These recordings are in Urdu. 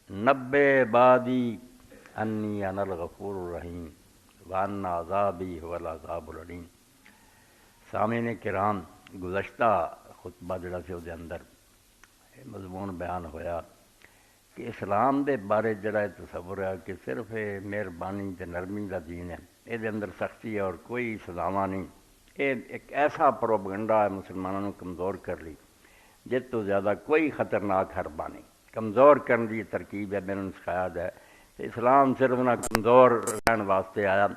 نبے عبادی انی انا الغفور الرحیم وان عذابی هو العذاب العلیم۔ سامعین کرام، گزشتہ خطبہ جڑا سی دے اندر مضمون بیان ہویا کہ اسلام دے بارے جڑا تصور ہے کہ صرف مہربانی تے نرمی دا دین ہے، یہ دے اندر سختی ہے اور کوئی سزاواں نہیں۔ یہ ایک ایسا پروپگنڈا ہے مسلمانوں نے کمزور کر لی جس تو زیادہ کوئی خطرناک حربہ نہیں۔ کمزور کرنے کی ترکیب ہے، میں نے سکھایا جائے کہ اسلام صرف نہ کمزور رہن واسطے آیا،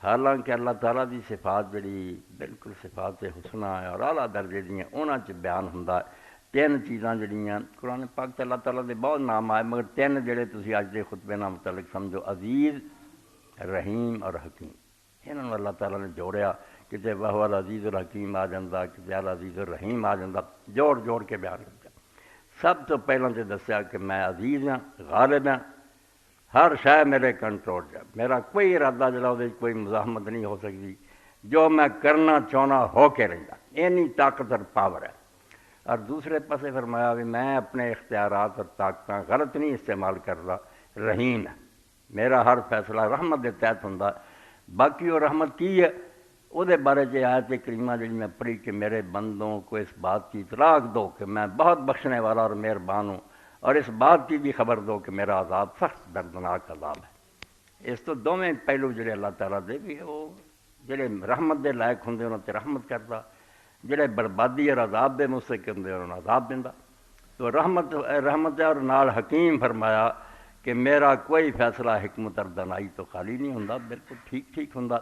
حالانکہ اللہ تعالیٰ دی صفات جڑی بالکل صفات حسنہ ہے اور اعلیٰ درجے دیاں انہاں چ بیان ہوندا ہے۔ تین چیزاں جڑیاں قرآن پاک تے اللہ تعالیٰ دے بہت نام آئے، مگر تین جڑے تسی اج دے خطبے نال متعلق سمجھو، عزیز، رحیم اور حکیم، انہاں نوں اللہ تعالیٰ نے جوڑیا۔ کتے وہو العزیز الحکیم آ جاندا، کتے العزیز الرحیم آ جاندا، جوڑ جوڑ کے بیان کیا۔ سب تو پہلے تے دسیا کہ میں عزیز ہاں، غالب ہاں، ہر شے میرے کنٹرول ہے، میرا کوئی ارادہ جڑا وہ کوئی مزاحمت نہیں ہو سکتی، جو میں کرنا چاہنا ہو کے رہتا، اینی طاقت اور پاور ہے۔ اور دوسرے پاسے فرمایا بھی میں اپنے اختیارات اور طاقتاں غلط نہیں استعمال کرتا، رحیم ہے، میرا ہر فیصلہ رحمت دے تحت ہوندا۔ باقی وہ رحمت کی ہے وہ دے بارے چ آیت کریمہ جڑی میں پڑھی کہ میرے بندوں کو اس بات کی اطلاع دو کہ میں بہت بخشنے والا اور مہربان ہوں، اور اس بات کی بھی خبر دو کہ میرا عذاب سخت دردناک عذاب ہے۔ اس تو دونوں پہلو جڑے اللہ تعالیٰ دے بھی وہ جڑے رحمت دے لائق ہوندے انہاں تے رحمت کرتا، جڑے بربادی اور عذاب دے مستحق ہوندے انہاں عذاب دیندا۔ تو رحمت اور نال حکیم فرمایا کہ میرا کوئی فیصلہ حکمت اور دانائی تو خالی نہیں ہوندا، بالکل ٹھیک ٹھیک ہوندا۔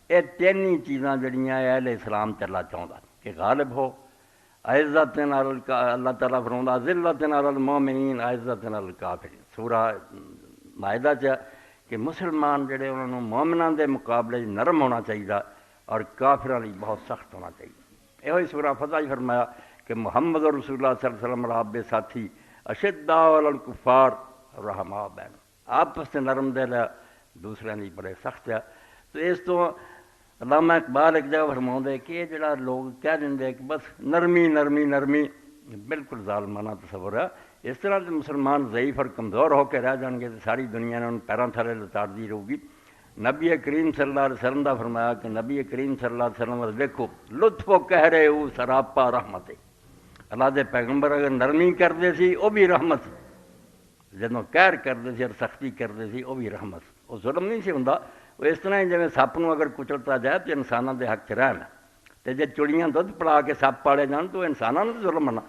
یہ تین ہی چیزاں جڑیاں اہل اسلام چلا چاہتا کہ غالب ہو، عزت اللہ تعالیٰ فرماؤں ذلت علی المومنین عزت علی الکافرین، سورہ مائدہ چ کہ مسلمان جڑے انہوں نے مومنان دے مقابلے نرم ہونا چاہیے اور کافران لی بہت سخت ہونا چاہیے۔ یہ سورہ فتح فرمایا کہ محمد رسول اللہ صلی اللہ علیہ وسلم رب دے ساتھی اشداء علی الکفار رحماء بین، آپس سے نرم دل ہے، دوسرے نہیں بڑے سخت ہے۔ تو اس تو علامہ اقبال ایک جگہ فرماؤں دے کہ یہ جڑا لوگ کہہ دیں کہ بس نرمی نرمی نرمی، بالکل ظالمانہ تصور ہے۔ اس طرح سے مسلمان ضعیف اور کمزور ہو کے رہ جان گے تو ساری دنیا نے ان پیروں تھلے لتاڑ دی رہے گی۔ نبی کریم صلی اللہ علیہ وسلم دا فرمایا کہ نبی کریم صلی اللہ علیہ وسلم دیکھو لطف و کہہ رہے ہو سراپا رحمت، اللہ دے پیغمبر اگر نرمی کرتے سی وہ بھی رحمت سی، جدوں قہر کرتے سی اور سختی کرتے سی وہ بھی رحمت، وہ ظلم نہیں سی ہوندا۔ وہ اس طرح ہی جی سپ نو اگر کچلتا جائے تو انسانوں دے حق چ رہن، تو جی چڑیاں دودھ پڑا کے سپ پالے جان تو انسانوں نے ظلم ہونا،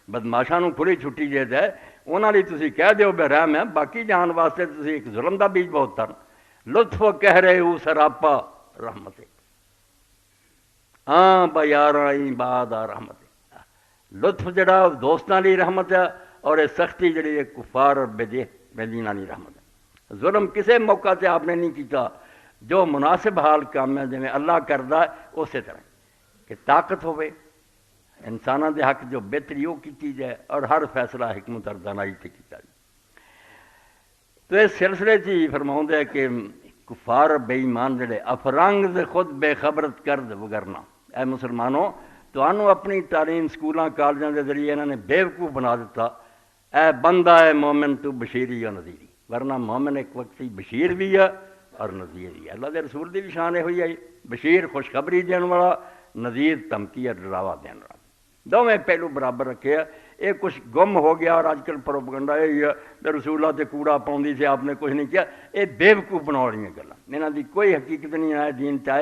بدماشاں نو کھلی چھٹی جے جائے انہاں لئی تسی کہہ دیو بے رحم ہے، باقی جان واسطے تسی ایک ظلم دا بیج بہت تن۔ لطف کہہ رہے ہو سراپا رحمت، ہاں بیاراں بعد رحمت، لطف جڑا دوستاں لی رحمت ہے اور یہ سختی جڑی ہے کفار اور بے دیناں لی رحمت ہے۔ ظلم کسے موقع سے آپ نے نہیں کیتا، جو مناسب حال کام ہے جی اللہ کردا ہے اسی طرح کہ طاقت ہوئے انسانوں دے حق جو بہتری وہ کی جائے اور ہر فیصلہ حکمت اور دانائی سے کیتا جائے۔ تو اس سلسلے ہی فرماؤں دے کہ کفار بے ایمان جڑے افرنگ سے خود بے خبرت کرد وگرنا، اے مسلمانوں تو اپنی تعلیم سکولاں کالجاں کے ذریعے انہوں نے بیوقوف بنا دیتا۔ اے بندہ ہے مومن تو بشیری یا نذیری، ورنہ مومن ایک وقتی بشیر بھی ہے اور نذیر بھی ہے۔ اللہ دے رسول دی بھی شان یہ ہوئی ہے، بشیر خوشخبری دین والا، نذیر دھمکی اور ڈراوا دین والا، دونوں پہلو برابر رکھے ہیں۔ یہ کچھ گم ہو گیا اور آج کل پروپگنڈا یہی ہے کہ رسول اللہ تے کوڑا پاؤندی سے آپ نے کچھ نہیں کیا، یہ بیوقوف بنا رہی ہیں گلاں، انہاں دی کوئی حقیقت نہیں ہے دین چاہے